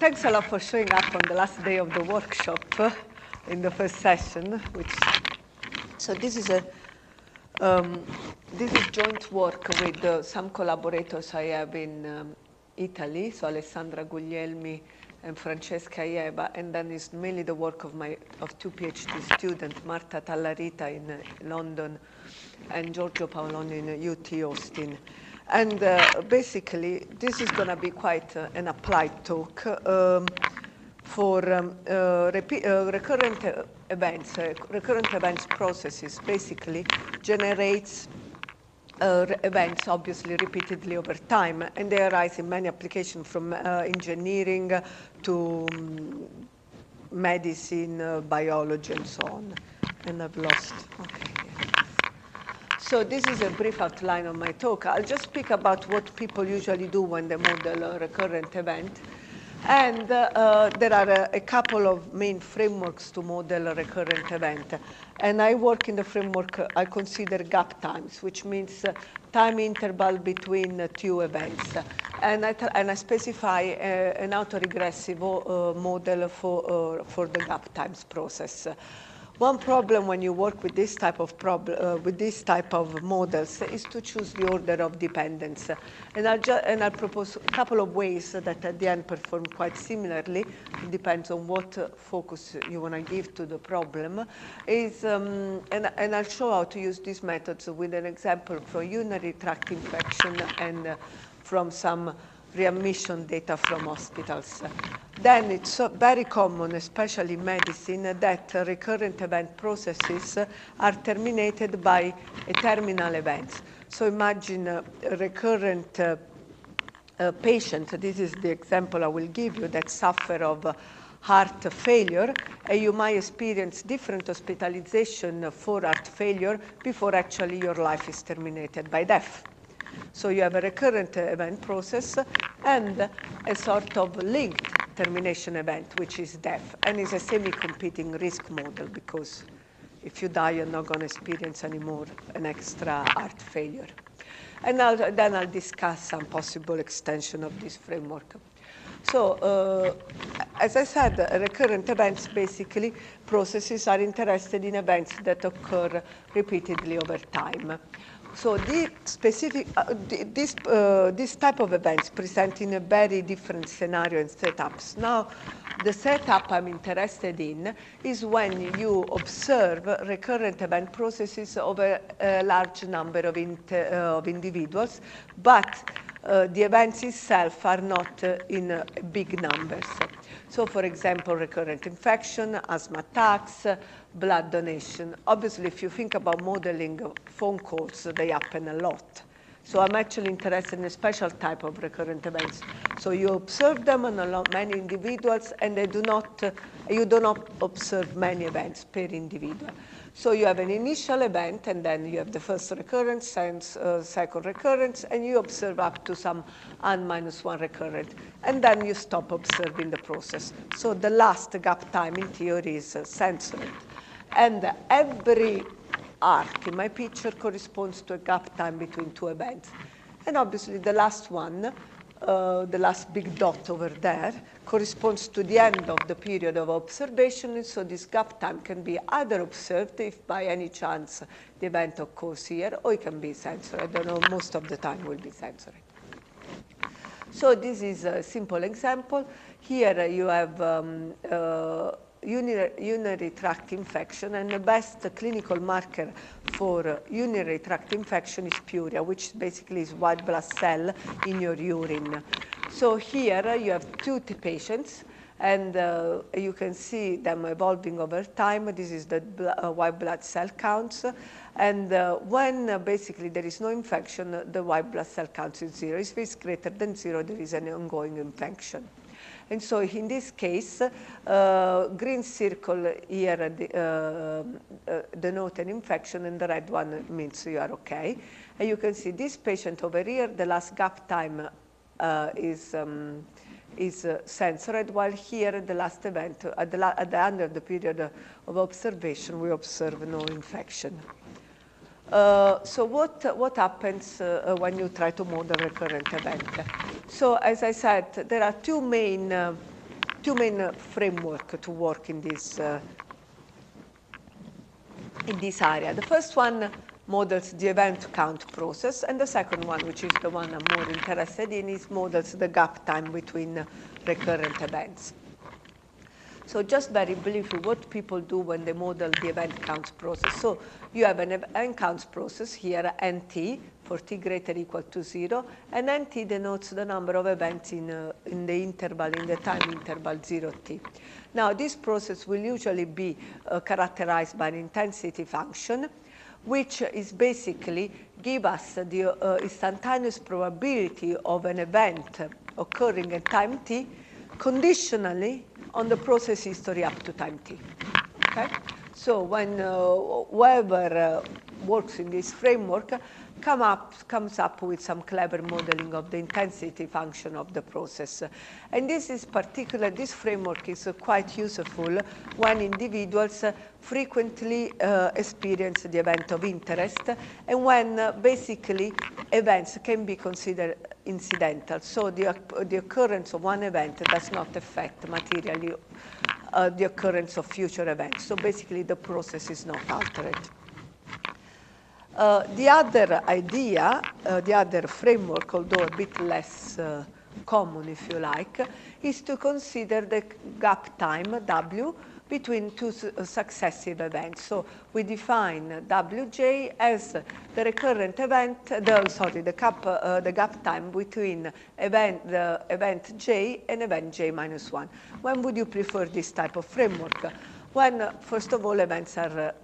thanks a lot for showing up on the last day of the workshop in the first session. So this is joint work with some collaborators I have in Italy, so Alessandra Guglielmi and Francesca Ieva, and then it's mainly the work of two PhD students, Marta Tallarita in London and Giorgio Paoloni in UT Austin. And basically, this is going to be quite an applied talk for recurrent events. Recurrent events processes basically generates events, obviously, repeatedly over time, and they arise in many applications from engineering to medicine, biology, and so on. And I've lost. Okay. So this is a brief outline of my talk. I'll just speak about what people usually do when they model a recurrent event. And there are a couple of main frameworks to model a recurrent event. And I work in the framework I consider gap times, which means time interval between two events. And I specify an autoregressive model for the gap times process. One problem when you work with this type of models is to choose the order of dependence. And I'll propose a couple of ways that at the end perform quite similarly. It depends on what focus you want to give to the problem. And I'll show how to use these methods with an example from urinary tract infection and from some readmission data from hospitals. Then it's very common, especially in medicine, that recurrent event processes are terminated by a terminal event. So imagine a recurrent patient, this is the example I will give you, that suffer of heart failure, and you might experience different hospitalization for heart failure before actually your life is terminated by death. So you have a recurrent event process and a sort of linked termination event, which is death. And it's a semi-competing risk model, because if you die, you're not going to experience anymore an extra heart failure. And then I'll discuss some possible extension of this framework. So as I said, recurrent events, basically, processes are interested in events that occur repeatedly over time. So this type of events present in a very different scenario and setups. Now, the setup I'm interested in is when you observe recurrent event processes over a large number of individuals, but the events itself are not in big numbers. So, for example, recurrent infection, asthma attacks, blood donation. Obviously, if you think about modeling phone calls, they happen a lot. So I'm actually interested in a special type of recurrent events. So you observe them on many individuals, and you do not observe many events per individual. So you have an initial event, and then you have the first recurrence, second recurrence, and you observe up to some n-1 recurrent. And then you stop observing the process. So the last gap time, in theory, is censored. And every arc in my picture corresponds to a gap time between two events. And obviously, the last one, the last big dot over there, corresponds to the end of the period of observation. And so this gap time can be either observed if by any chance the event occurs here, or it can be censored. I don't know, most of the time will be censored. So this is a simple example. Here you have urinary tract infection, and the best clinical marker for urinary tract infection is pyuria, which basically is white blood cell in your urine. So here you have two patients, and you can see them evolving over time. This is the white blood cell counts. And when basically there is no infection, the white blood cell count is 0. If it's greater than 0, there is an ongoing infection. And so in this case, green circle here denote an infection, and the red one means you are okay. And you can see this patient over here, the last gap time is censored, while here the last event, at the end of the period of observation, we observe no infection. So what happens when you try to model recurrent event? So as I said, there are two main framework to work in this area. The first one models the event count process, and the second one, which is the one I'm more interested in, is models the gap time between recurrent events. So just very briefly, what people do when they model the event counts process. So you have an event counts process here, NT, for t greater or equal to 0, and NT denotes the number of events in the interval, in the time interval 0t. Now, this process will usually be characterized by an intensity function, which is basically give us the instantaneous probability of an event occurring at time t conditionally on the process history up to time t. Okay? So when whoever works in this framework comes up with some clever modeling of the intensity function of the process. And this framework is quite useful when individuals frequently experience the event of interest, and when basically events can be considered incidental. So the occurrence of one event does not affect materially the occurrence of future events. So basically the process is not altered. The other idea, the other framework, although a bit less common, if you like, is to consider the gap time, W, between two successive events. So we define Wj as the recurrent event, the gap time between the event j and event j minus 1. When would you prefer this type of framework? When, first of all, events are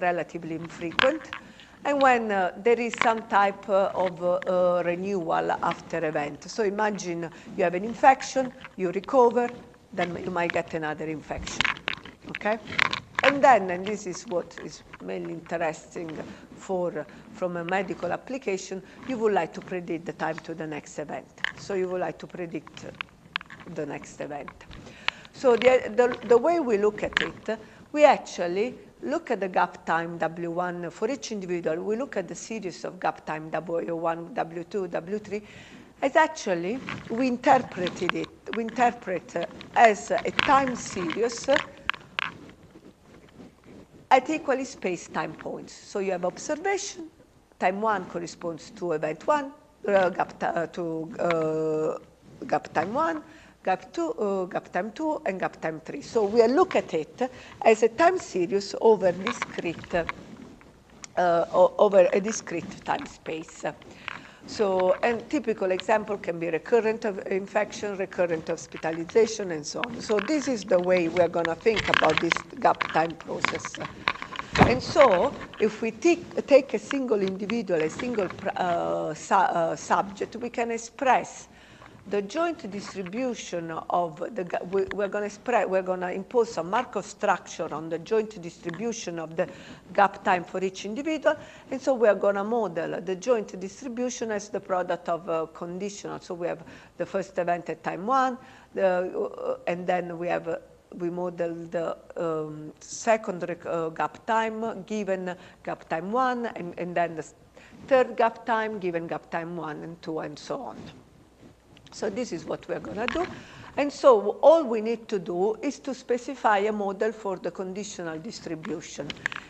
relatively infrequent, and when there is some type of renewal after event. So imagine you have an infection, you recover, then you might get another infection. Okay? And then, and this is what is mainly interesting from a medical application, you would like to predict the time to the next event. So you would like to predict the next event. So the way we look at it, we actually look at the gap time W1 for each individual. We look at the series of gap time W1, W2, W3, as actually we interpret as a time series at equally spaced time points. So you have observation. Time 1 corresponds to event 1, gap time 1, gap time 2, and gap time 3. So we look at it as a time series over a discrete time space. So, and typical example can be recurrent of infection, recurrent hospitalization, and so on. So this is the way we're going to think about this gap time process. And so, if we take a single individual, a single subject, we can express the joint distribution of the, we're going to impose some Markov structure on the joint distribution of the gap time for each individual, and so we're going to model the joint distribution as the product of conditional. So we have the first event at time 1, and then we model the second gap time given gap time 1, and then the third gap time given gap time 1 and 2, and so on. So this is what we're going to do. And so all we need to do is to specify a model for the conditional distribution.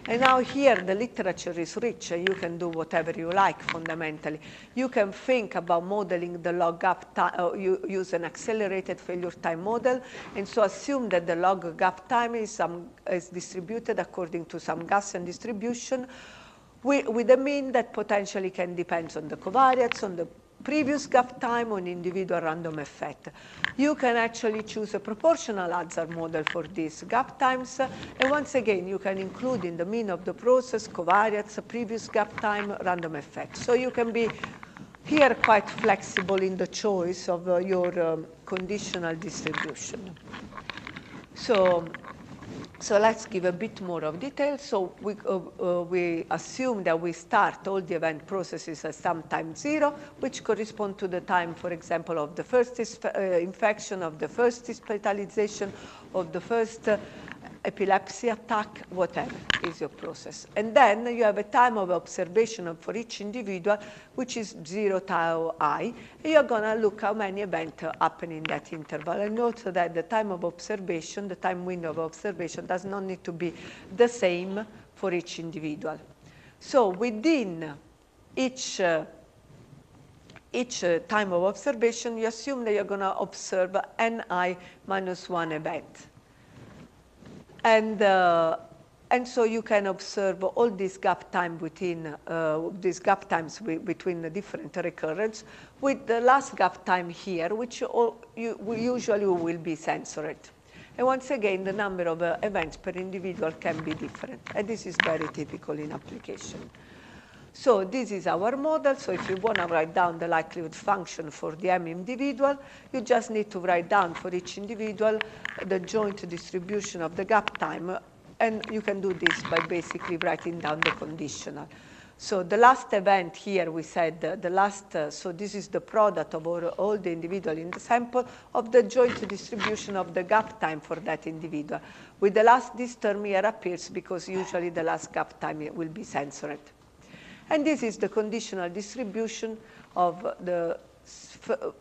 And now here the literature is rich, and you can do whatever you like fundamentally. You can think about modeling the log gap time, you use an accelerated failure time model, and so assume that the log gap time is distributed according to some Gaussian distribution with a mean that potentially can depend on the covariates, on the previous gap time, on individual random effect. You can actually choose a proportional hazard model for these gap times, and once again, you can include in the mean of the process covariates, previous gap time, random effect. So you can be here quite flexible in the choice of your conditional distribution. So let's give a bit more of detail. So we assume that we start all the event processes at some time 0, which correspond to the time, for example, of the first infection, of the first hospitalization, of the first epilepsy attack, whatever is your process. And then you have a time of observation for each individual, which is 0 tau I. And you're going to look how many events happen in that interval. And note that the time of observation, the time window of observation, does not need to be the same for each individual. So within each time of observation, you assume that you're going to observe ni minus 1 event. And so you can observe all these gap time between these gap times between the different recurrents, with the last gap time here, which usually will be censored. And once again, the number of events per individual can be different, and this is very typical in application. So this is our model. So if you want to write down the likelihood function for the M individual, you just need to write down for each individual the joint distribution of the gap time. And you can do this by basically writing down the conditional. So the last event here, we said so this is the product of all the individual in the sample of the joint distribution of the gap time for that individual. With the last, this term here appears because usually the last gap time will be censored. And this is the conditional distribution of the,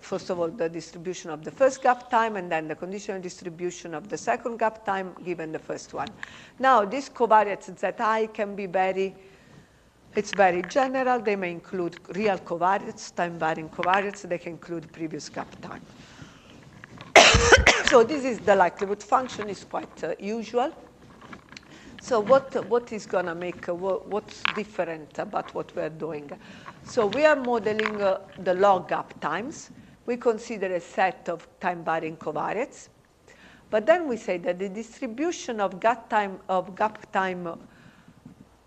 first of all, the distribution of the first gap time, and then the conditional distribution of the second gap time given the first one. Now, these covariates Zi can be it's very general. They may include real covariates, time-varying covariates. They can include previous gap time. So this is the likelihood function. It's quite usual. So what is going to make, what's different about what we're doing? So we are modeling the log gap times. We consider a set of time-varying covariates. But then we say that the distribution of gap time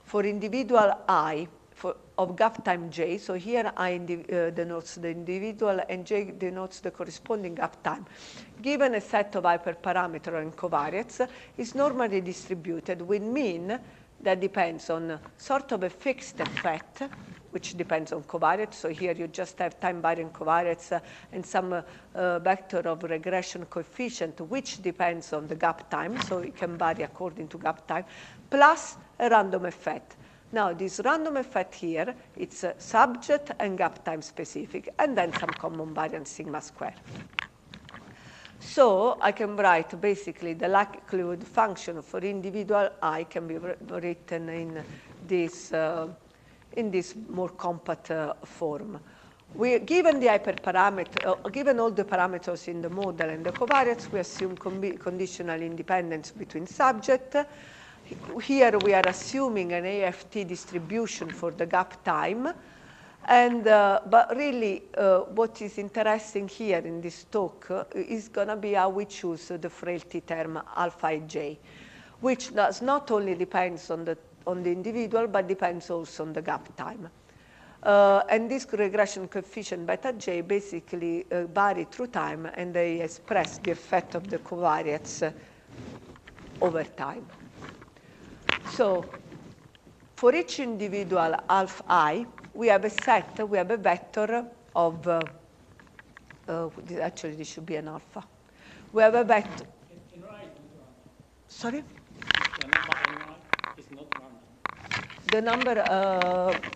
for individual I, of gap time j, so here I denotes the individual and j denotes the corresponding gap time, given a set of hyperparameter and covariates, is normally distributed with mean that depends on sort of a fixed effect, which depends on covariates. So here you just have time-varying covariates and some vector of regression coefficient, which depends on the gap time, so it can vary according to gap time, plus a random effect. Now, this random effect here, it's subject and gap time specific, and then some common variance sigma square. So I can write basically the likelihood function for individual I can be written in this more compact form. Given the hyperparameter, given all the parameters in the model and the covariates, we assume conditional independence between subject. Here we are assuming an AFT distribution for the gap time. And, but really, what is interesting here in this talk is going to be how we choose the frailty term alpha ij, which does not only depends on the individual, but depends also on the gap time. And this regression coefficient beta j basically vary through time, and they express the effect of the covariates over time. So for each individual alpha I, we have a set, we have a vector of, actually this should be an alpha. We have a vector. Sorry? The number is not random. The number,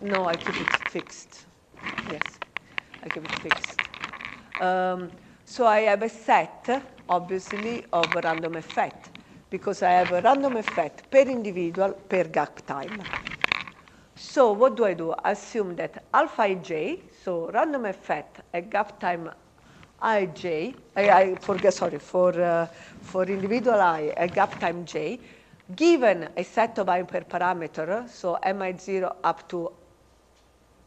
no, I keep it fixed. Yes, I keep it fixed. So I have a set, obviously, of random effect, because I have a random effect per individual per gap time. So what do? I assume that alpha ij, so random effect at gap time ij, for individual I at gap time j, given a set of hyperparameter, so mi0 up to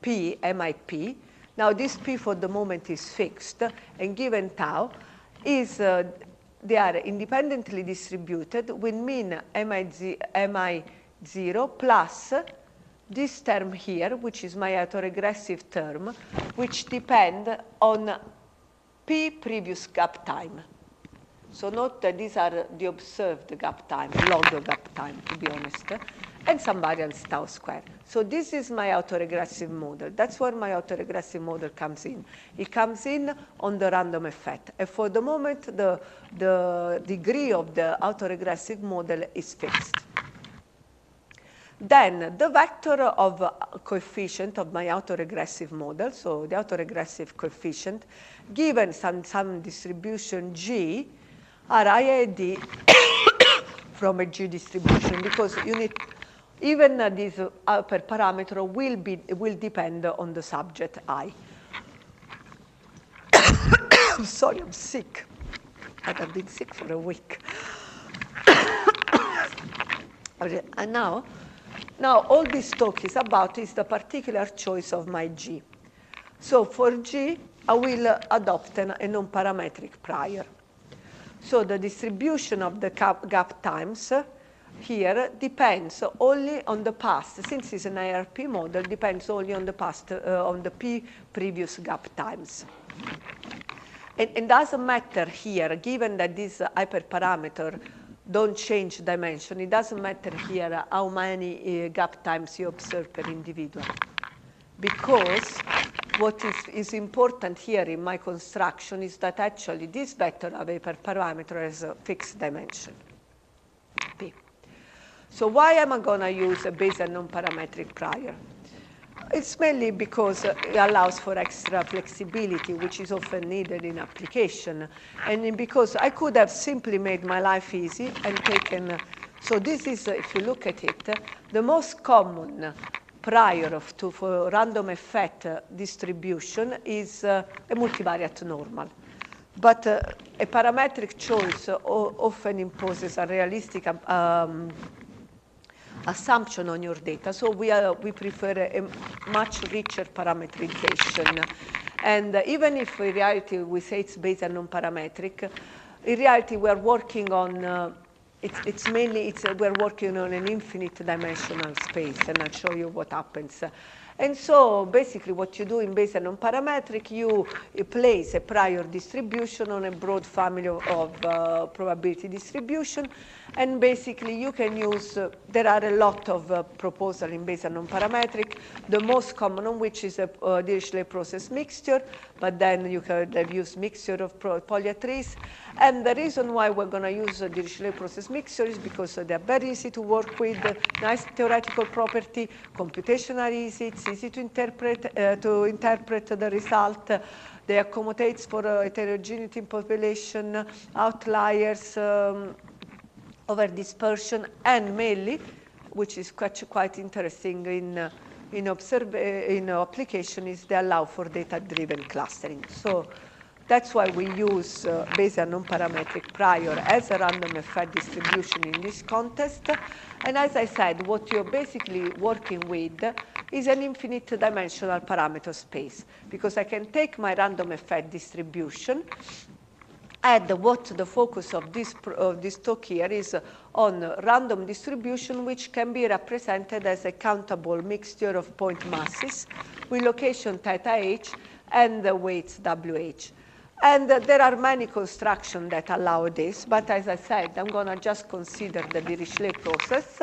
p, mip. Now this p for the moment is fixed, and given tau is they are independently distributed with mean mi0 plus this term here, which is my autoregressive term, which depend on p previous gap time. So note that these are the observed gap time, log gap time, to be honest. and some variance tau square. So this is my autoregressive model. That's where my autoregressive model comes in. It comes in on the random effect. And for the moment, the degree of the autoregressive model is fixed. Then the vector of coefficient of my autoregressive model, so the autoregressive coefficient, given some distribution G, are IAD from a G distribution, because you need, even this upper parameter will depend on the subject I. I'm sorry, I'm sick. I've been sick for a week. And now all this talk is about is the particular choice of my G. So for G, I will adopt a nonparametric prior. So the distribution of the gap times here depends only on the past. Since it's an IRP model, depends only on the past, on the P previous gap times. It doesn't matter here, given that this hyperparameter don't change dimension, it doesn't matter here how many gap times you observe per individual. Because what is important here in my construction is that actually this vector of hyperparameter has a fixed dimension, P. So why am I going to use a Bayesian nonparametric prior? It's mainly because it allows for extra flexibility, which is often needed in application. And because I could have simply made my life easy and taken, so this is, if you look at it, the most common prior for random effect distribution is a multivariate normal. But a parametric choice often imposes a realistic assumption on your data. So we prefer a much richer parameterization. And even if in reality we say it's based on non-parametric, in reality we are working on, we're working on an infinite dimensional space, and I'll show you what happens. And so basically what you do in Bayesian nonparametric, you place a prior distribution on a broad family of probability distribution. And basically you can use, there are a lot of proposals in Bayesian nonparametric, the most common of which is a Dirichlet process mixture, but then you could have used mixture of polyatries. And the reason why we're going to use a Dirichlet process mixture is because they're very easy to work with, nice theoretical property, computationally easy, it's easy to interpret the result. They accommodate for heterogeneity in population, outliers, over dispersion, and mainly, which is quite interesting in application, is they allow for data-driven clustering. So that's why we use Bayesian nonparametric prior as a random effect distribution in this context. And as I said, what you're basically working with is an infinite dimensional parameter space, because I can take my random effect distribution, and what the focus of this talk here is on random distribution, which can be represented as a countable mixture of point masses with location theta h and the weights wh. And there are many constructions that allow this, but as I said, I'm going to just consider the Dirichlet process,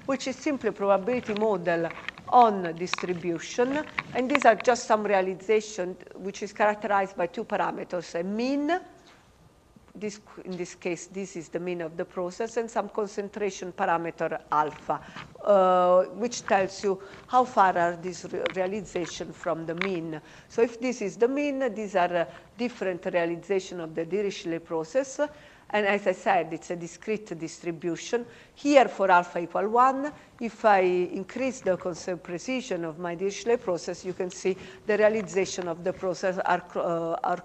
which is simply a probability model on distribution. And these are just some realization, which is characterized by two parameters, a mean. In this case, this is the mean of the process, and some concentration parameter alpha, which tells you how far are these realization from the mean. So if this is the mean, these are different realization of the Dirichlet process. And as I said, it's a discrete distribution. Here for alpha equal 1, if I increase the precision of my Dirichlet process, you can see the realization of the process are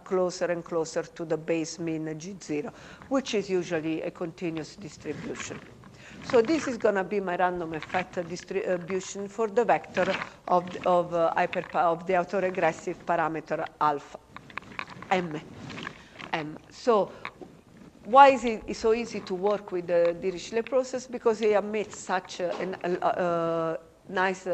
closer and closer to the base mean G0, which is usually a continuous distribution. So this is going to be my random effect distribution for the vector of the autoregressive parameter alpha, M. So why is it so easy to work with the Dirichlet process? Because it emits such a nice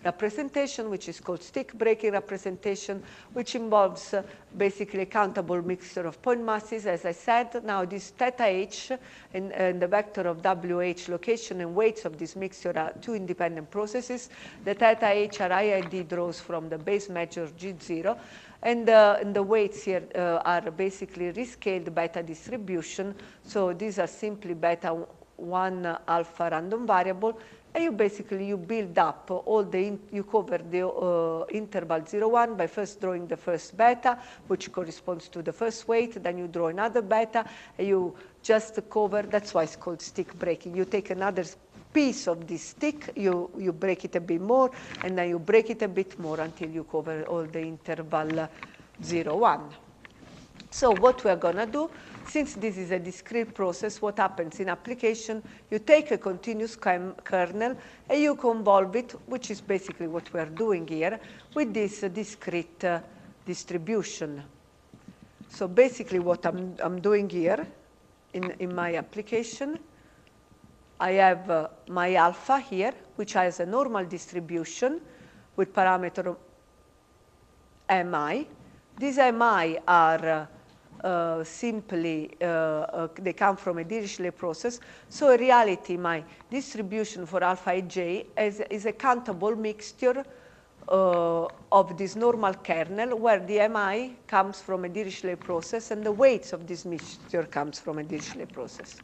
representation, which is called stick breaking representation, which involves basically a countable mixture of point masses. As I said, now this theta h and the vector of WH location and weights of this mixture are two independent processes. The theta h are IID draws from the base measure G0, and the weights here are basically rescaled beta distribution. So these are simply beta 1 alpha random variable, and you build up all you cover the interval 0, 1 by first drawing the first beta, which corresponds to the first weight, then you draw another beta, and you just cover, that's why it's called stick breaking. You take another piece of this stick, you break it a bit more, and then you break it a bit more until you cover all the interval 0, 1. So what we're going to do, since this is a discrete process, what happens in application, you take a continuous kernel and you convolve it, which is basically what we're doing here, with this discrete distribution. So basically what I'm doing here in my application, I have my alpha here, which has a normal distribution with parameter mi. These mi are simply, they come from a Dirichlet process. So in reality, my distribution for alpha ij is a countable mixture of this normal kernel, where the mi comes from a Dirichlet process, and the weights of this mixture comes from a Dirichlet process.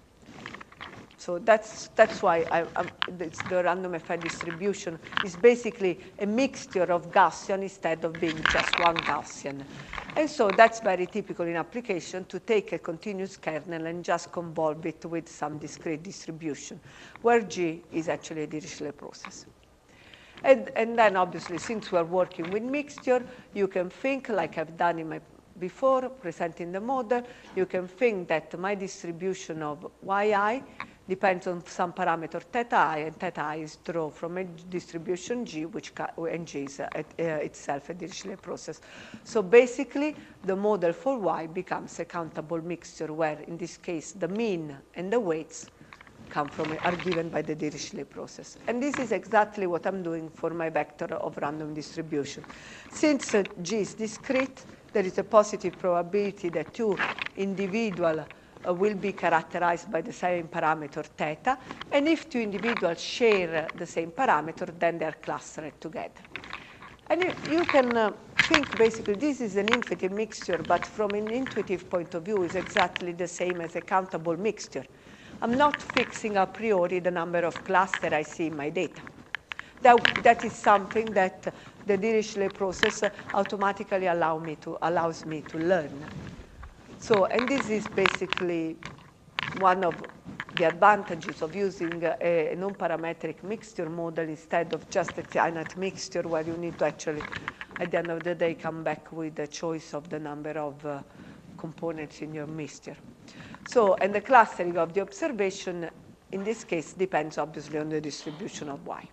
So that's why it's the random effect distribution is basically a mixture of Gaussian instead of being just one Gaussian. And so that's very typical in application, to take a continuous kernel and just convolve it with some discrete distribution, where G is actually a Dirichlet process. And then obviously, since we're working with mixture, you can think, like I've done in my before presenting the model, you can think that my distribution of yi depends on some parameter theta I, and theta I is drawn from a distribution G, and G is itself a Dirichlet process. So basically, the model for Y becomes a countable mixture, where in this case the mean and the weights are given by the Dirichlet process. And this is exactly what I'm doing for my vector of random distribution. Since G is discrete, there is a positive probability that two individual will be characterized by the same parameter theta, and if two individuals share the same parameter, then they're clustered together. And you can think basically this is an infinite mixture, but from an intuitive point of view is exactly the same as a countable mixture. I'm not fixing a priori the number of clusters I see in my data. That is something that the Dirichlet process automatically allows me to learn. So, and this is basically one of the advantages of using a nonparametric mixture model instead of just a finite mixture, where you need to actually, at the end of the day, come back with the choice of the number of components in your mixture. So, and the clustering of the observation, in this case, depends obviously on the distribution of Y.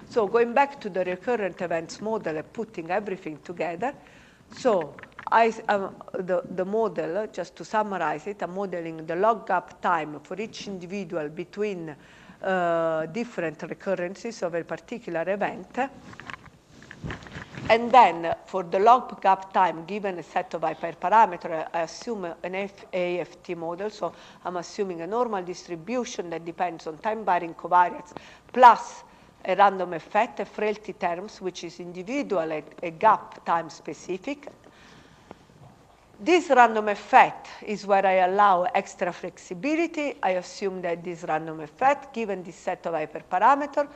So going back to the recurrent events model and putting everything together, so the model, just to summarize it, I'm modeling the log gap time for each individual between different recurrences of a particular event. And then for the log gap time, given a set of hyperparameters, I assume an AFT model. So I'm assuming a normal distribution that depends on time-varying covariance plus a random effect, a frailty terms, which is individual, a gap time specific. This random effect is where I allow extra flexibility. I assume that this random effect, given this set of hyperparameters,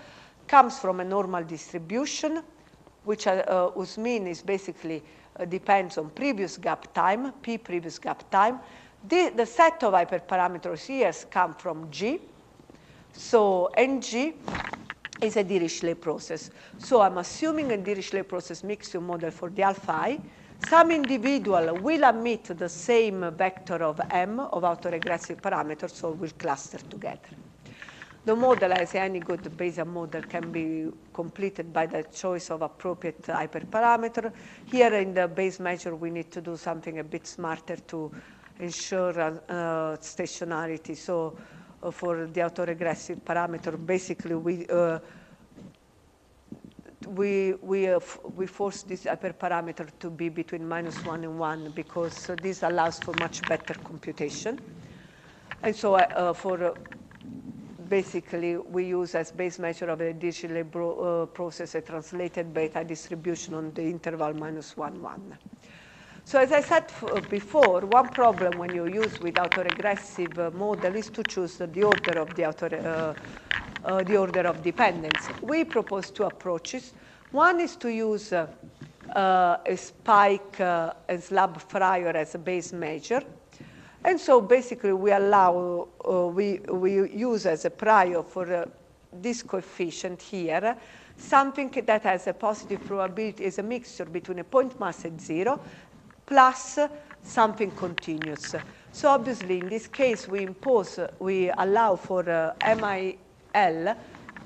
comes from a normal distribution, which whose mean is basically depends on previous gap time, P previous gap time. The set of hyperparameters here come from G. So NG is a Dirichlet process. So I'm assuming a Dirichlet process mixture model for the alpha I. Some individual will emit the same vector of M of autoregressive parameters, so will cluster together. The model, as any good Bayesian model, can be completed by the choice of appropriate hyperparameter. Here in the base measure, we need to do something a bit smarter to ensure stationarity. So for the autoregressive parameter, basically we force this hyperparameter to be between -1 and 1 because this allows for much better computation. And so basically, we use as base measure of the digital process a translated beta distribution on the interval -1, 1. So as I said before, one problem when you use with autoregressive model is to choose the order of the order of dependence. We propose two approaches. One is to use a spike and slab Fryer as a base measure. And so basically we allow, we use as a prior for this coefficient here, something that has a positive probability, is a mixture between a point mass at 0 plus something continuous. So obviously in this case we allow for MIL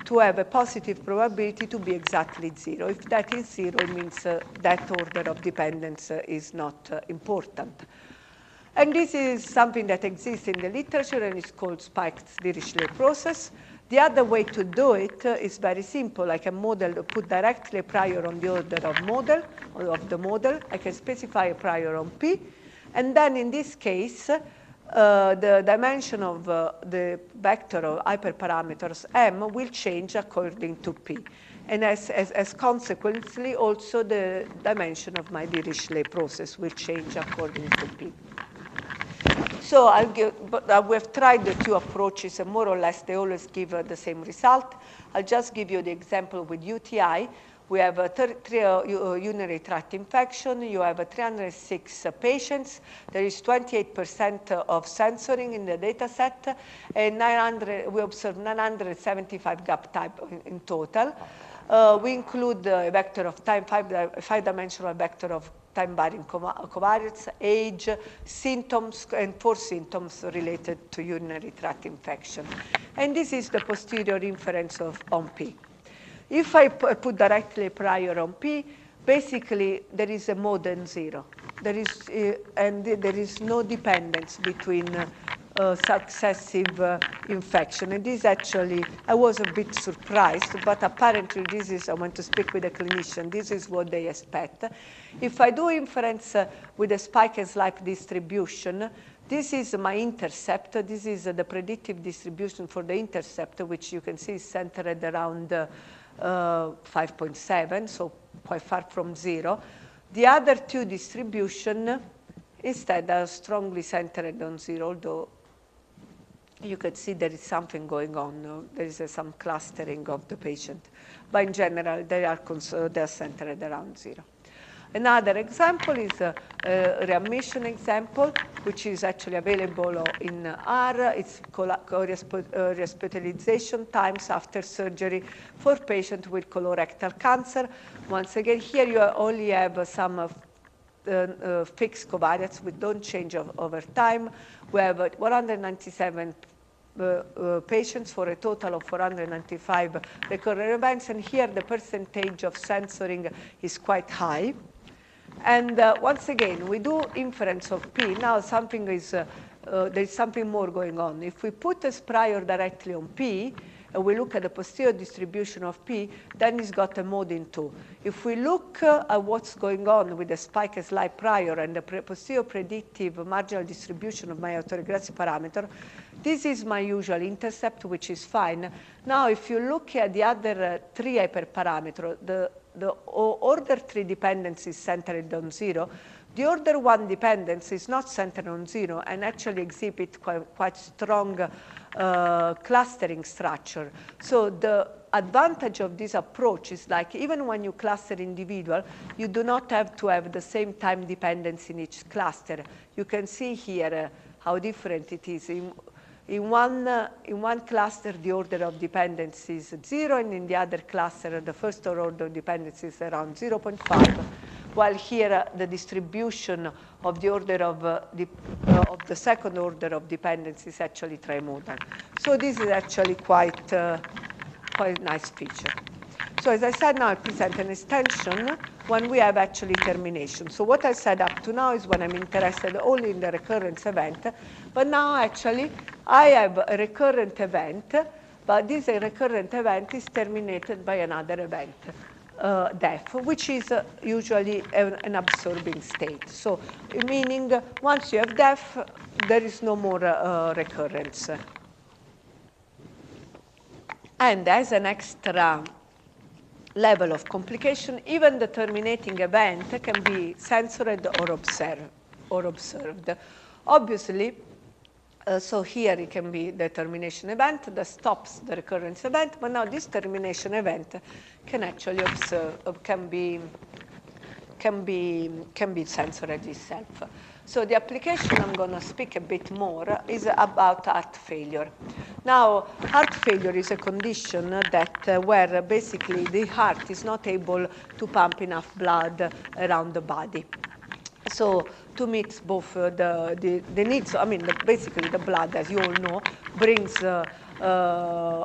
to have a positive probability to be exactly 0. If that is 0, it means that order of dependence is not important. And this is something that exists in the literature and is called spiked Dirichlet process. The other way to do it is very simple. I can put directly a prior on the order of the model. I can specify a prior on P. And then in this case, the dimension of the vector of hyperparameters M will change according to P. And as consequently, also the dimension of my Dirichlet process will change according to P. So we have tried the two approaches, and more or less they always give the same result. I'll just give you the example with UTI. We have urinary tract infection. You have 306 patients. There is 28% of censoring in the data set, and we observe 975 gap type in total. We include a vector of time, five-dimensional vector of time-varying covariates, age, symptoms, and 4 symptoms related to urinary tract infection. And this is the posterior inference on P. If I put directly a prior on P, basically there is a more than 0. And there is no dependence between successive infection. And this actually, I was a bit surprised, but apparently this is, I want to speak with a clinician, this is what they expect. If I do inference with a spike and slope distribution, this is my intercept. This is the predictive distribution for the intercept, which you can see is centered around 5.7, so quite far from 0. The other two distribution instead are strongly centered on 0, although you can see there is something going on. There is some clustering of the patient. But in general, they are centered around 0. Another example is a readmission example, which is actually available in R. It's hospitalization times after surgery for patients with colorectal cancer. Once again, here you only have some fixed covariates which don't change over time. We have 197 patients for a total of 495 recurrent events, and here the percentage of censoring is quite high. And once again, we do inference of P. Now something is, there's something more going on. If we put a prior directly on P, and we look at the posterior distribution of P, then it's got a mode in 2. If we look at what's going on with the spike and slide prior and the posterior predictive marginal distribution of my autoregressive parameter, this is my usual intercept, which is fine. Now, if you look at the other 3 hyperparameters, the order 3 dependence is centered on 0. The order 1 dependence is not centered on 0 and actually exhibit quite strong clustering structure. So the advantage of this approach is like even when you cluster individual, you do not have to have the same time dependence in each cluster. You can see here how different it is. In one cluster, the order of dependence is 0, and in the other cluster, the first order of dependence is around 0.5, while here the distribution of the order of the second order of dependence is actually trimodal. So this is actually quite a nice feature. So as I said, now I present an extension when we have actually termination. So what I said up to now is when I'm interested only in the recurrence event, but now actually I have a recurrent event, but this recurrent event is terminated by another event. death, which is usually an absorbing state. So meaning once you have death, there is no more recurrence. And as an extra level of complication, even the terminating event can be censored or observed. Obviously, so here it can be the termination event that stops the recurrence event, but now this termination event can actually can be censored itself. So the application I'm going to speak a bit more is about heart failure. Now, heart failure is a condition that where basically the heart is not able to pump enough blood around the body. So to meet both the needs, I mean, basically the blood, as you all know, brings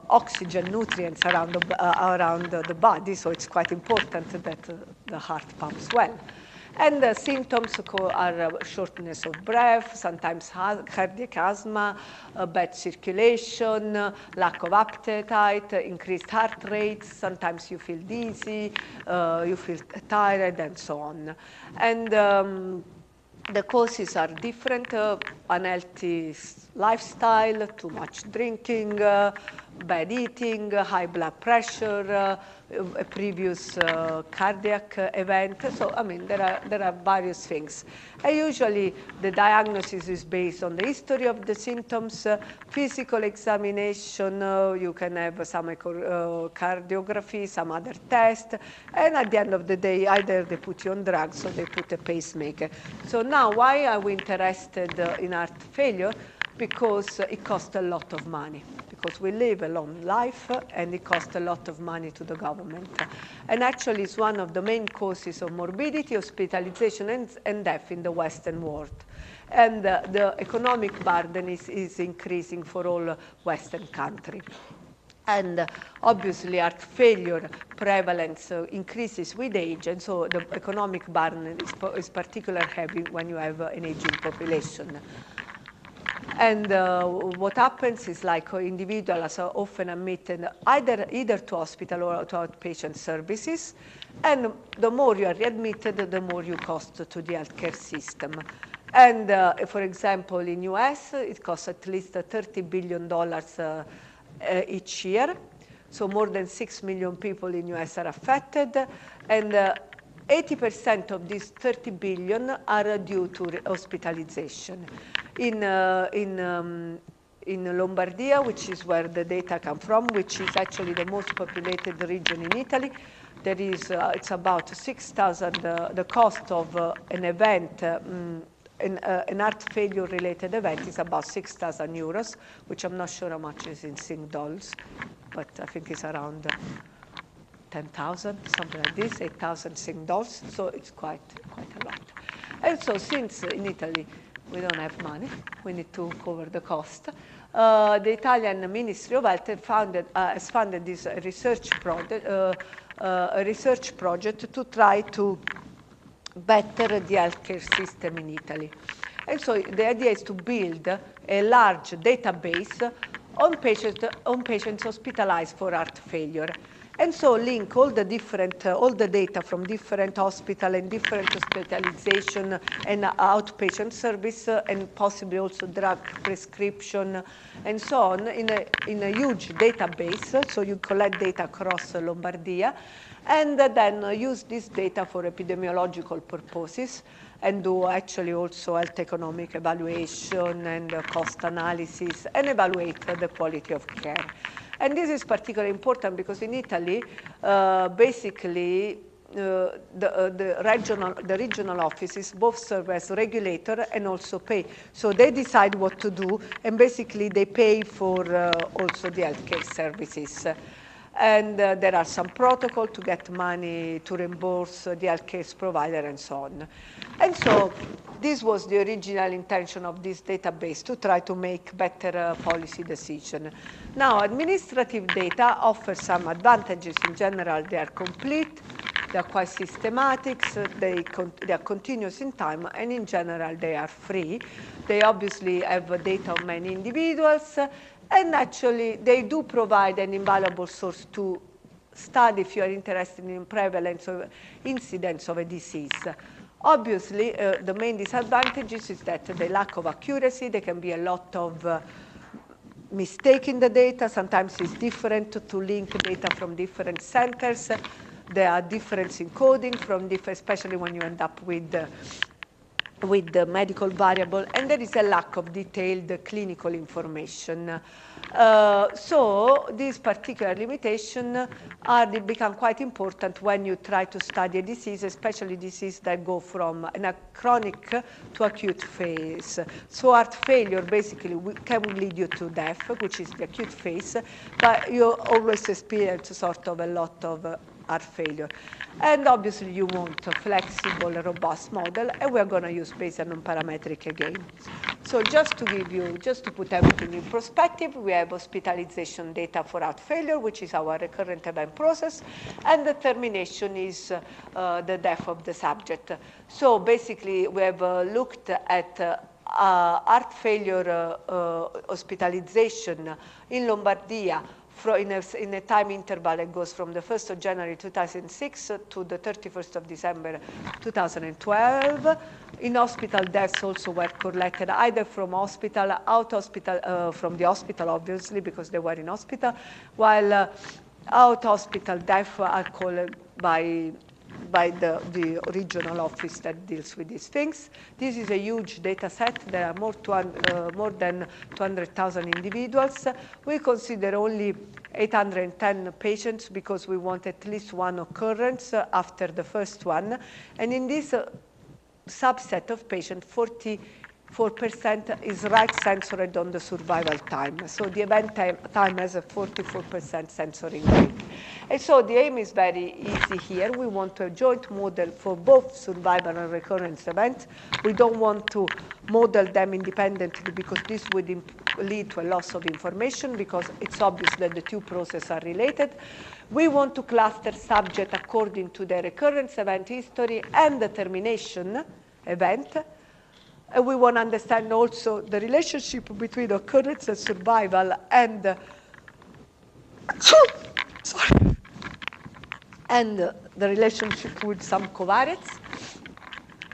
oxygen, nutrients around the body, so it's quite important that the heart pumps well. And the symptoms are shortness of breath, sometimes cardiac asthma, bad circulation, lack of appetite, increased heart rates, sometimes you feel dizzy, you feel tired, and so on. And the causes are different, unhealthy lifestyle, too much drinking, bad eating, high blood pressure, a previous cardiac event. So, I mean, there are various things. And usually, the diagnosis is based on the history of the symptoms, physical examination, you can have some echocardiography, some other test, and at the end of the day, either they put you on drugs or they put a pacemaker. So now, why are we interested in heart failure? Because it costs a lot of money. Because we live a long life, and it costs a lot of money to the government. And actually, it's one of the main causes of morbidity, hospitalization, and death in the Western world. And the economic burden is increasing for all Western countries. And obviously, heart failure prevalence increases with age, and so the economic burden is particularly heavy when you have an aging population. And what happens is, like, individuals are often admitted either to hospital or to outpatient services, and the more you are readmitted, the more you cost to the healthcare system. And for example, in US, it costs at least $30 billion each year. So more than 6 million people in US are affected, and 80% of these 30 billion are due to hospitalization. In Lombardia, which is where the data come from, which is actually the most populated region in Italy, there is, it's about 6,000, the cost of an event, an heart failure related event is about 6,000 euros, which I'm not sure how much is in Sing dollars, but I think it's around 10,000, something like this, 8,000 Sing dollars, so it's quite a lot. And so since in Italy we don't have money, we need to cover the cost, the Italian Ministry of Health has funded this research project to try to better the healthcare system in Italy. And so the idea is to build a large database on patients hospitalized for heart failure. And so link all the data from different hospitals and different hospitalization and outpatient service, and possibly also drug prescription and so on in a huge database. So you collect data across Lombardia, and then use this data for epidemiological purposes, and do actually also health economic evaluation and cost analysis, and evaluate the quality of care. And this is particularly important because in Italy, basically, the regional offices both serve as regulator and also pay. So they decide what to do, and basically they pay for also the healthcare services. And there are some protocol to get money to reimburse the healthcare provider and so on. And so this was the original intention of this database, to try to make better policy decision. Now, administrative data offer some advantages. In general, they are complete, they are quite systematic, so they are continuous in time, and in general, they are free. They obviously have data on many individuals, and actually, they do provide an invaluable source to study if you are interested in prevalence or incidence of a disease. Obviously, the main disadvantages is that the lack of accuracy. There can be a lot of mistake in the data. Sometimes it's different to link data from different centers. There are differences in coding from different, especially when you end up with the medical variable, and there is a lack of detailed clinical information. So these particular limitations become quite important when you try to study a disease, especially diseases that go from a chronic to acute phase. So heart failure basically can lead you to death, which is the acute phase, but you always experience sort of a lot of heart failure. And obviously you want a flexible, robust model, and we're going to use Bayesian nonparametric again. So just to put everything in perspective, we have hospitalization data for heart failure, which is our recurrent event process, and the termination is the death of the subject. So basically, we have looked at heart failure hospitalization in Lombardia in a time interval that goes from the 1st of January 2006 to the 31st of December 2012. In hospital deaths also were collected either from hospital, from the hospital obviously because they were in hospital, while out-hospital deaths are called by the regional office that deals with these things. This is a huge data set. There are more than 200,000 individuals. We consider only 810 patients because we want at least one occurrence after the first one. And in this subset of patients, 44% is right-censored on the survival time. So the event time has a 44% censoring rate. And so the aim is very easy here. We want a joint model for both survival and recurrence events. We don't want to model them independently because this would lead to a loss of information because it's obvious that the two processes are related. We want to cluster subjects according to their recurrence event history and the termination event. And we want to understand also the relationship between occurrence and survival and the relationship with some covariates,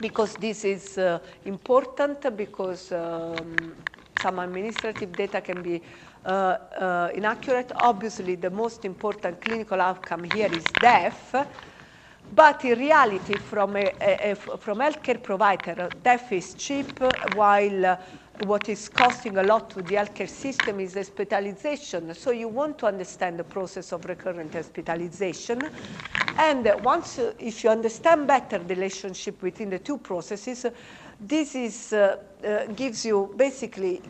because this is important because some administrative data can be inaccurate. Obviously, the most important clinical outcome here is death. But in reality, from healthcare provider, death is cheap, while what is costing a lot to the healthcare system is hospitalization. So you want to understand the process of recurrent hospitalization. And if you understand better the relationship between the two processes, this gives you basically,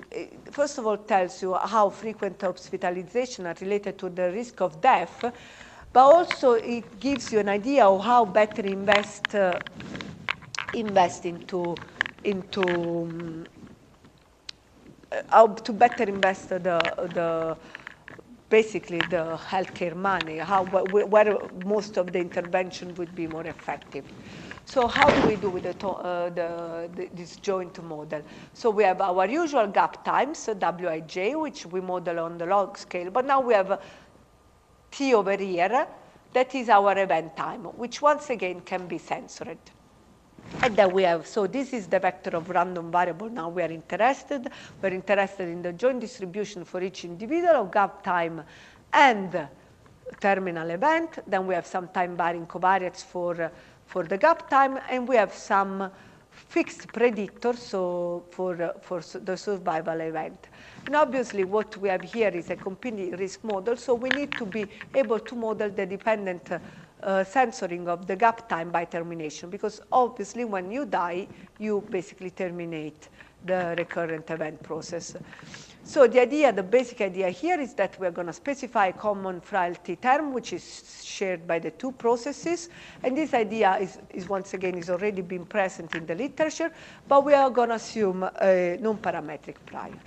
first of all, tells you how frequent hospitalization are related to the risk of death, but also it gives you an idea of how better invest into how to better invest basically the healthcare money, where most of the intervention would be more effective. So how do we do with this joint model? So we have our usual gap times, Wij, which we model on the log scale, but now we have T over here, that is our event time, which once again can be censored. And then we have, so this is the vector of random variable. Now we are interested. We're interested in the joint distribution for each individual of gap time and terminal event. Then we have some time varying covariates for the gap time, and we have some fixed predictors for the survival event. And obviously what we have here is a complete risk model, so we need to be able to model the dependent censoring of the gap time by termination, because obviously when you die, you basically terminate the recurrent event process. So the basic idea here is that we're going to specify a common frailty term, which is shared by the two processes. And this idea is once again, is already been present in the literature, but we are going to assume a non-parametric prior.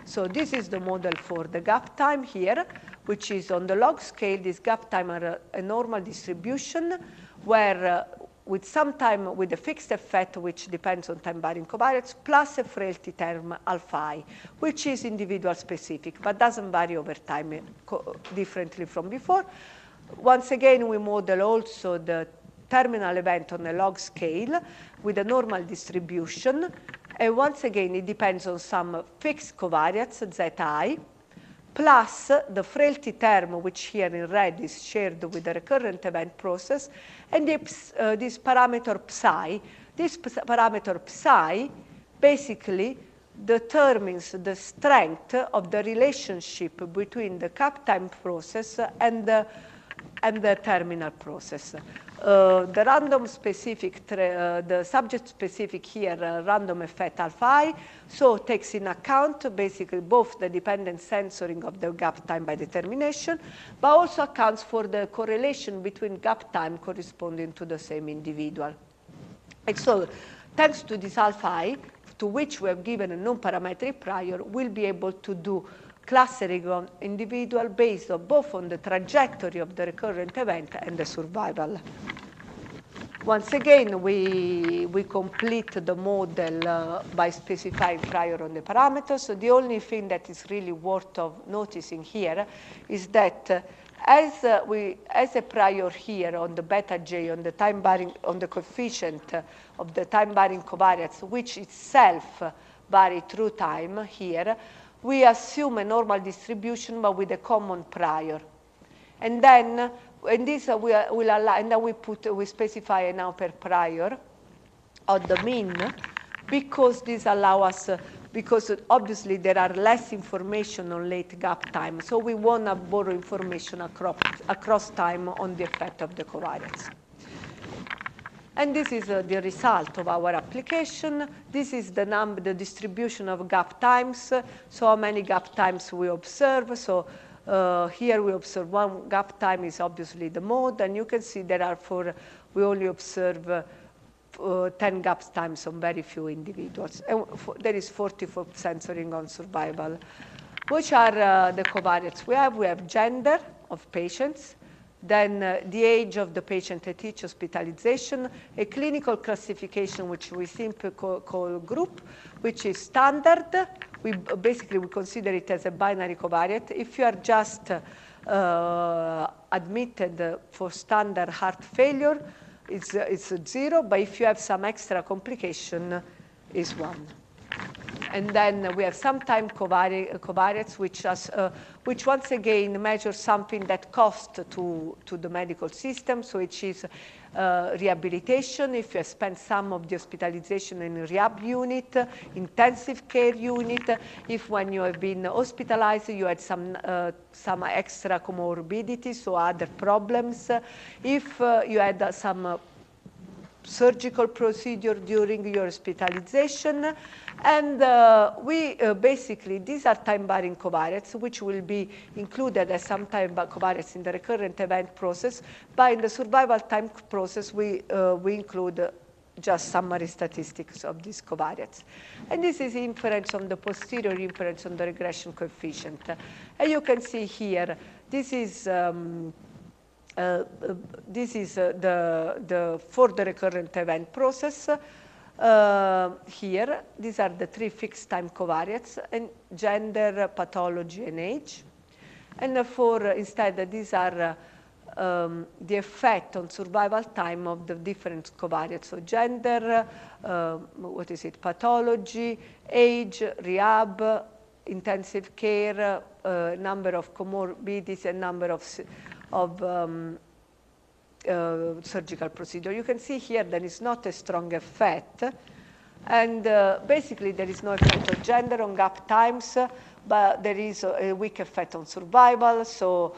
So this is the model for the gap time here, which is on the log scale. This gap time are a normal distribution where with some time with a fixed effect, which depends on time varying covariates, plus a frailty term alpha I, which is individual specific, but doesn't vary over time differently from before. Once again, we model also the terminal event on a log scale with a normal distribution. And once again, it depends on some fixed covariates, Zi, plus the frailty term, which here in red is shared with the recurrent event process, and this parameter psi. This parameter psi basically determines the strength of the relationship between the gap time process and the terminal process. The random specific, the subject specific here, random effect alpha I, so takes in account basically both the dependent censoring of the gap time by determination, but also accounts for the correlation between gap time corresponding to the same individual. And so, thanks to this alpha I, to which we have given a non-parametric prior, we'll be able to do clustering on individual based on both on the trajectory of the recurrent event and the survival. Once again, we complete the model by specifying prior on the parameters. So the only thing that is really worth of noticing here is that as a prior here on the beta j, on the time varying, on the coefficient of the time varying covariates, which itself vary through time here, we assume a normal distribution, but with a common prior. And then, and this will allow, and then we specify an upper prior of the mean, because this allows us, because obviously there are less information on late gap time. So we want to borrow information across time on the effect of the covariates. And this is the result of our application. This is the distribution of gap times. So how many gap times we observe. So here we observe one gap time is obviously the mode. And you can see there are we only observe 10 gap times on very few individuals. And there is 44% censoring on survival. Which are the covariates we have? We have gender of patients. Then the age of the patient at each hospitalization, a clinical classification, which we simply call group, which is standard. We consider it as a binary covariate. If you are just admitted for standard heart failure, it's 0, but if you have some extra complication, it's 1. And then we have some time covariates, which once again measure something that costs to the medical system, so which is rehabilitation, if you have spent some of the hospitalization in a rehab unit, intensive care unit, if when you have been hospitalized you had some extra comorbidities, so other problems, if you had some surgical procedure during your hospitalization. And basically, these are time-varying covariates, which will be included as some time covariates in the recurrent event process. But in the survival time process, we include just summary statistics of these covariates. And this is inference on the posterior inference on the regression coefficient. And you can see here, this is for the recurrent event process. Here, these are the 3 fixed time covariates, and gender, pathology, and age. And instead, these are the effect on survival time of the different covariates. So gender, pathology, age, rehab, intensive care, number of comorbidities, and number of surgical procedure. You can see here there is not a strong effect. And basically, there is no effect on gender, on gap times, but there is a weak effect on survival. So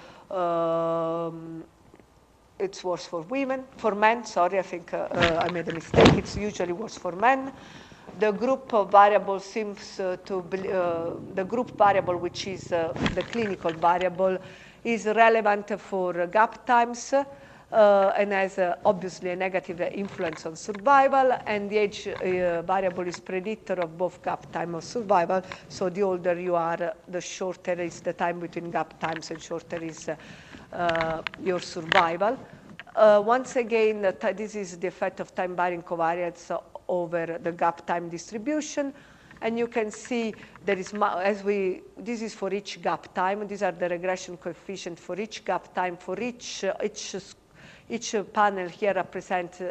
it's worse for men, sorry, I think I made a mistake. It's usually worse for men. The group variable seems to be, the group variable, which is the clinical variable, is relevant for gap times and has obviously a negative influence on survival, and the age variable is predictor of both gap time or survival. So the older you are, the shorter is the time between gap times and shorter is your survival. Once again, this is the effect of time-varying covariates over the gap time distribution. And you can see there is, this is for each gap time. These are the regression coefficients for each gap time. For each panel here represents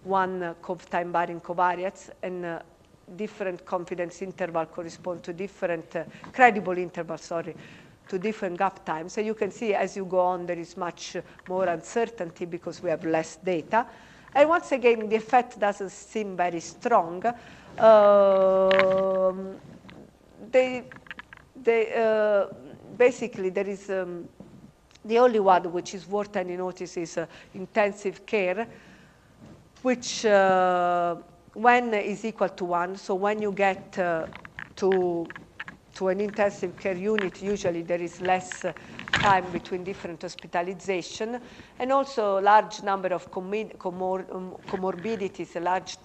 one time varying covariates, and different confidence interval correspond to different credible intervals, sorry, to different gap times. So you can see as you go on, there is much more uncertainty because we have less data. And once again, the effect doesn't seem very strong. Basically, there is the only one which is worth any notice is intensive care, which when is equal to 1. So when you get to an intensive care unit, usually there is less time between different hospitalization, and also a large number of comorbidities, a large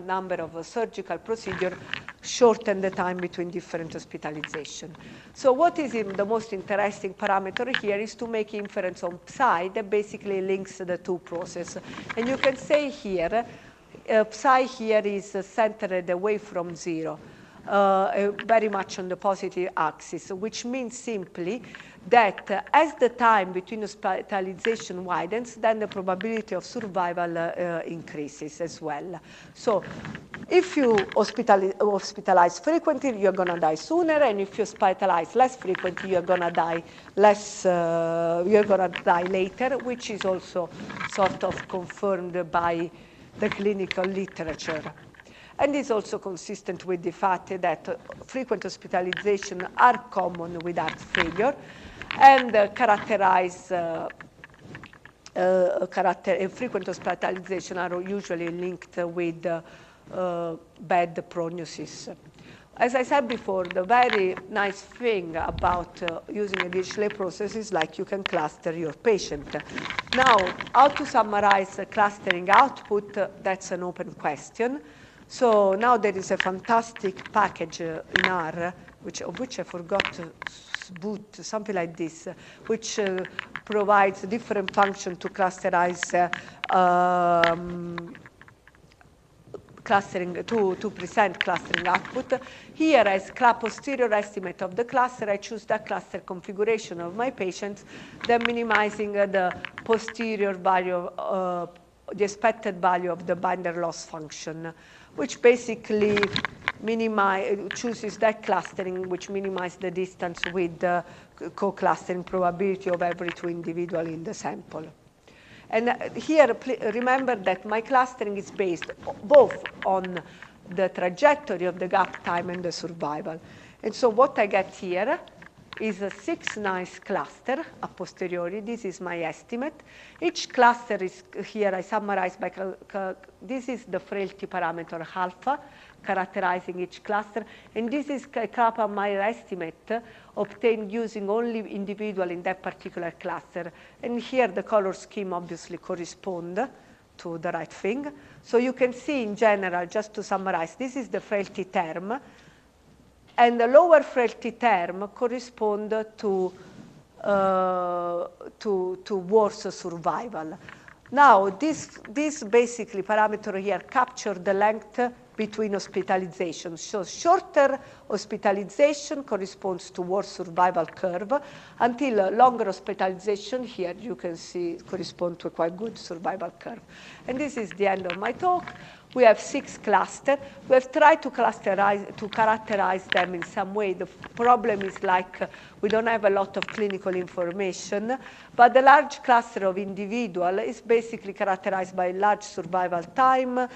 number of surgical procedures shorten the time between different hospitalization. So what is the most interesting parameter here is to make inference on psi that basically links the two processes. And you can say here, psi here is centered away from 0. Very much on the positive axis, which means simply that as the time between hospitalization widens, then the probability of survival increases as well. So if you hospitalize frequently, you're going to die sooner, and if you hospitalize less frequently, you're going to die you're going to die later, which is also sort of confirmed by the clinical literature. And is also consistent with the fact that frequent hospitalization are common with heart failure and frequent hospitalization are usually linked with bad prognosis. As I said before, the very nice thing about using a Dirichlet process is like you can cluster your patient. Now, how to summarize clustering output, that's an open question. So now there is a fantastic package in R, of which I forgot to boot, something like this, which provides different functions to clusterize clustering, to present clustering output. Here as posterior estimate of the cluster, I choose that cluster configuration of my patients, then minimizing the posterior value, the expected value of the binder loss function, which basically chooses that clustering which minimizes the distance with the co-clustering probability of every two individuals in the sample. And here, remember that my clustering is based both on the trajectory of the gap time and the survival. And so what I get here is a 6 nice cluster a posteriori. This is my estimate. Each cluster is here I summarize by, this is the frailty parameter alpha, characterizing each cluster. And this is Kaplan-Meier estimate obtained using only individual in that particular cluster. And here the color scheme obviously correspond to the right thing. So you can see in general, just to summarize, this is the frailty term. And the lower frailty term correspond to worse survival. Now, this basically parameter here capture the length between hospitalizations. So shorter hospitalization corresponds to worse survival curve, until longer hospitalization here you can see correspond to a quite good survival curve. And this is the end of my talk. We have 6 clusters. We have tried to characterize them in some way. The problem is like we don't have a lot of clinical information, but the large cluster of individual is basically characterized by large survival time.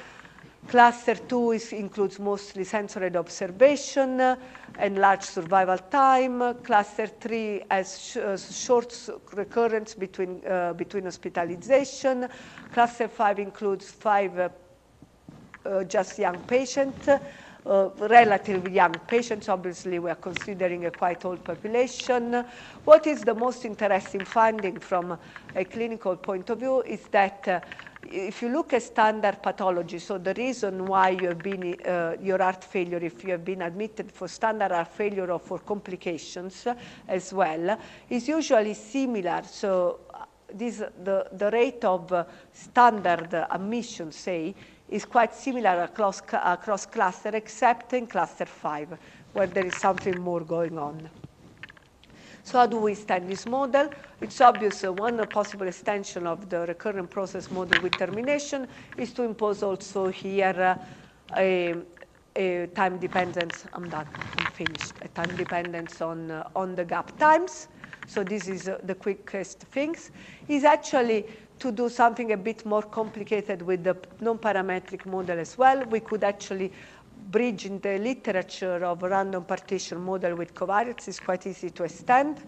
Cluster 2 includes mostly sensory observation and large survival time. Cluster 3 has short recurrence between hospitalization. Cluster 5 includes 5 just young patients, relatively young patients. Obviously, we are considering a quite old population. What is the most interesting finding from a clinical point of view is that if you look at standard pathology, so the reason why you have been your heart failure, if you have been admitted for standard heart failure or for complications as well, is usually similar. So the rate of standard admission, say, is quite similar across cluster, except in cluster 5, where there is something more going on. So how do we extend this model? It's obvious one possible extension of the recurrent process model with termination is to impose also here a time dependence. I'm done. I'm finished. A time dependence on the gap times. So this is the quickest things. Is actually to do something a bit more complicated with the non-parametric model as well. We could actually bridge in the literature of random partition model with covariates is quite easy to extend.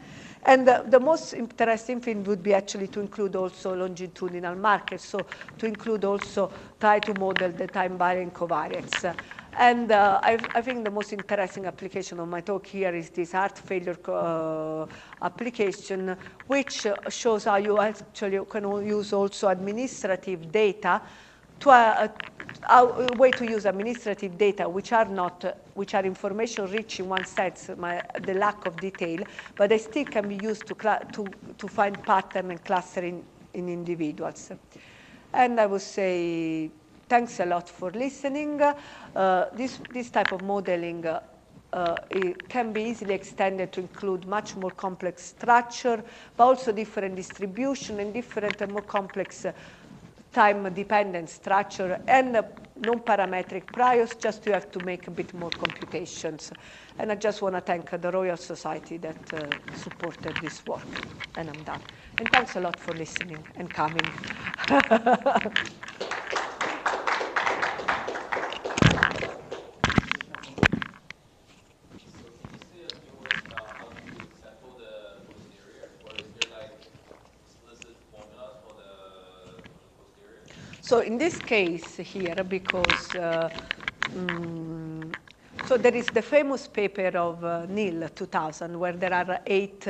And the most interesting thing would be actually to include also longitudinal markers, so to include also try to model the time-varying covariates. And I think the most interesting application of my talk here is this heart failure application, which shows how you actually can use also administrative data to a way to use administrative data, which are information rich in one sense, the lack of detail, but they still can be used to find pattern and clustering in individuals. And I would say thanks a lot for listening. This type of modeling it can be easily extended to include much more complex structure, but also different distribution and different and more complex time-dependent structure and non-parametric priors, just you have to make a bit more computations. And I just want to thank the Royal Society that supported this work. And I'm done. And thanks a lot for listening and coming. So in this case here, because so there is the famous paper of Neal 2000, where there are 8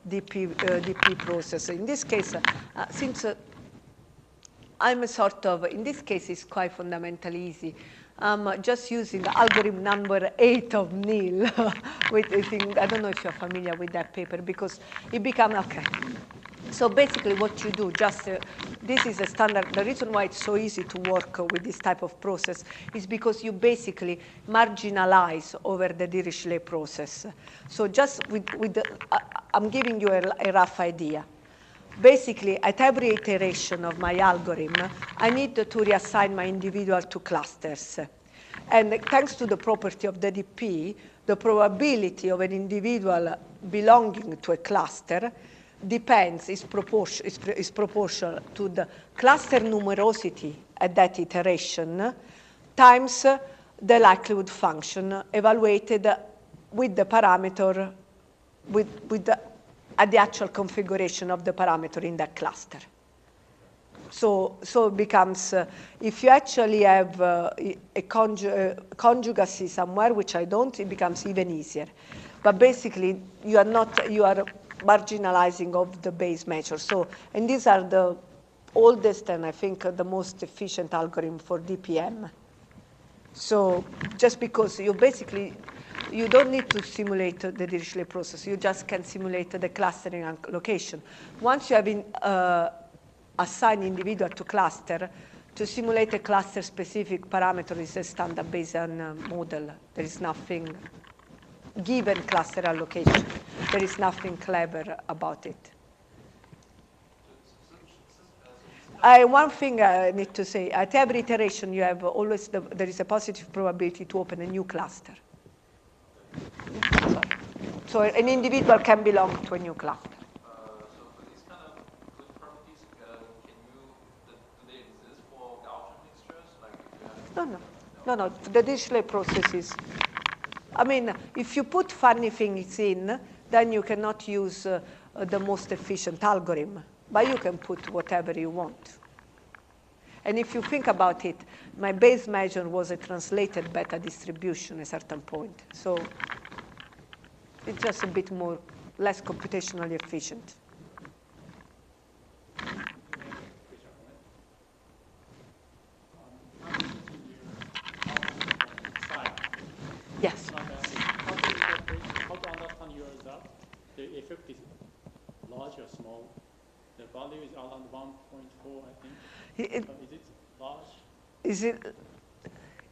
DP processes. In this case, since I'm a sort of, in this case, it's quite fundamentally easy. I'm just using algorithm number 8 of Neal. I don't know if you're familiar with that paper, because it becomes, okay. So basically what you do, just this is a standard. The reason why it's so easy to work with this type of process is because you basically marginalize over the Dirichlet process. So just I'm giving you a rough idea. Basically, at every iteration of my algorithm, I need to reassign my individual to clusters. And thanks to the property of the DP, the probability of an individual belonging to a cluster is proportional to the cluster numerosity at that iteration times the likelihood function evaluated with the parameter, at the actual configuration of the parameter in that cluster. So it becomes, if you actually have a conjugacy somewhere, which I don't, it becomes even easier. But basically, you are marginalizing of the base measure. So, and these are the oldest and I think the most efficient algorithm for DPM. So just because you don't need to simulate the Dirichlet process, you just can simulate the clustering and location. Once you have assigned individual to cluster, to simulate a cluster-specific parameter is a standard Bayesian model. There is nothing given cluster allocation. There is nothing clever about it. One thing I need to say, at every iteration you have always, there is a positive probability to open a new cluster. So an individual can belong to a new cluster. So for these kind of good properties, do they exist for Gaussian mixtures? Like if you have No. The Dirichlet process is, I mean, if you put funny things in, then you cannot use the most efficient algorithm. But you can put whatever you want. And if you think about it, my base measure was a translated beta distribution at a certain point. So it's just a bit less computationally efficient. Yes. How to understand your result? The effect is large or small? The value is around 1.4, I think. Is it large?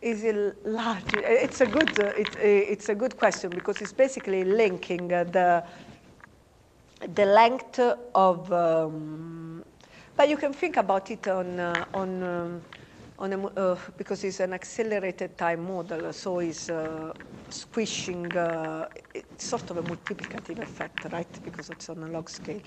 Is it large? It's a good question because it's basically linking the length of. But you can think about it because it's an accelerated time model, so it's squishing. It's sort of a multiplicative effect, right? Because it's on a log scale.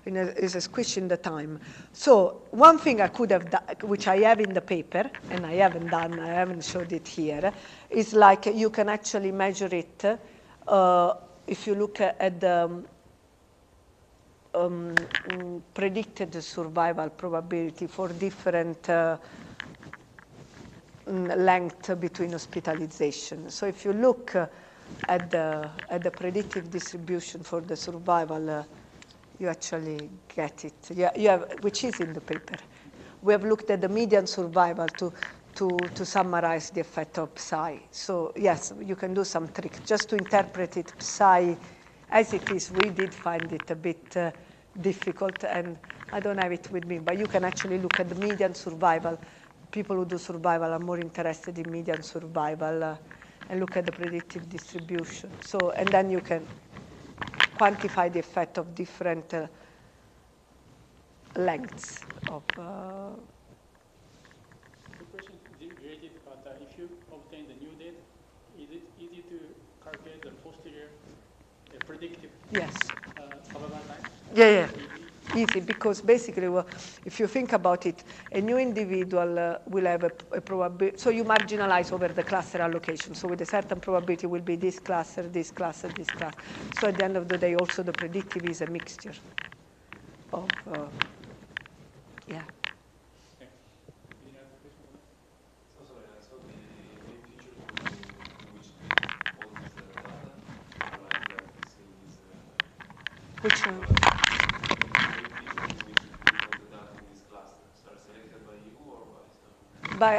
Is a squish in the time. So one thing I could have done, which I have in the paper, and I haven't showed it here, is like you can actually measure it if you look at the predicted survival probability for different length between hospitalization. So if you look at the predictive distribution for the survival, you actually get it. You have, which is in the paper. We have looked at the median survival to summarize the effect of psi. So yes, you can do some trick. Just to interpret it psi as it is, we did find it a bit difficult, and I don't have it with me, but you can actually look at the median survival. People who do survival are more interested in median survival and look at the predictive distribution. So, and then you can quantify the effect of different lengths of. The question is related, but if you obtain the new data, is it easy to calculate the posterior predictive survival time? Yeah. Easy, because basically, well, if you think about it, a new individual will have a probability. So you marginalize over the cluster allocation. So with a certain probability will be this cluster, this cluster, this cluster. So at the end of the day, also the predictive is a mixture of, yeah. Which one? By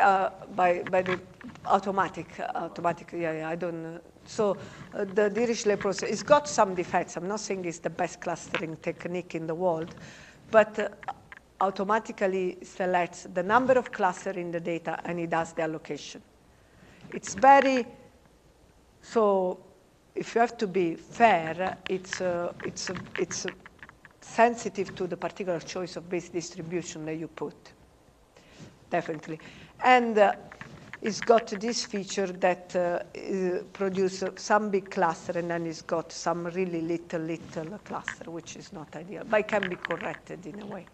the automatic, yeah, I don't. So the Dirichlet process, it's got some defects. I'm not saying it's the best clustering technique in the world, but automatically selects the number of clusters in the data and it does the allocation. It's very, so if you have to be fair, it's sensitive to the particular choice of base distribution that you put. Definitely. And it's got this feature that produces some big cluster and then it's got some really little cluster, which is not ideal, but it can be corrected in a way.